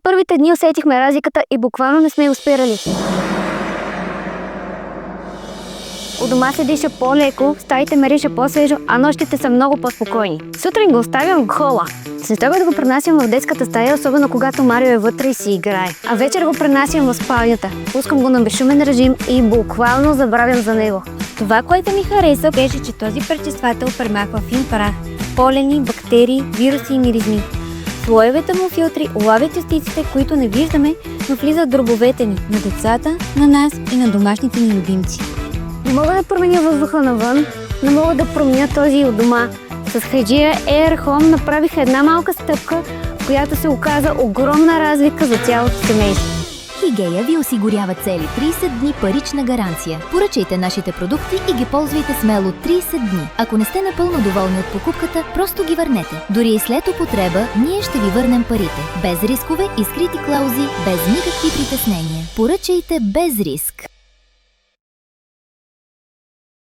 първите дни усетихме разликата и буквално не сме го спирали. У дома се диша по-леко, стаите мериша по-свежо, а нощите са много по-спокойни. Сутрин го оставям гола. След това да го пренасям в детската стая, особено когато Марио е вътре и си играе. А вечер го пренасям в спалнята. Пускам го на безшумен режим и буквално забравям за него. Това, което ми хареса, беше, че този пречиствател премахва фин прах, полени, бактерии, вируси и миризми. Слоевете му филтри улавят частиците, които не виждаме, но влизат в дробовете ни, на децата, на нас и на домашните ни любимци. Не мога да променя въздуха навън, но мога да променя този от дома. С Hygieia Air Home направих една малка стъпка, в която се оказа огромна разлика за цялото семейство. Hygieia ви осигурява цели 30 дни парична гаранция. Поръчайте нашите продукти и ги ползвайте смело 30 дни. Ако не сте напълно доволни от покупката, просто ги върнете. Дори и след употреба, ние ще ви върнем парите. Без рискове и скрити клаузи, без никакви притеснения. Поръчайте без риск.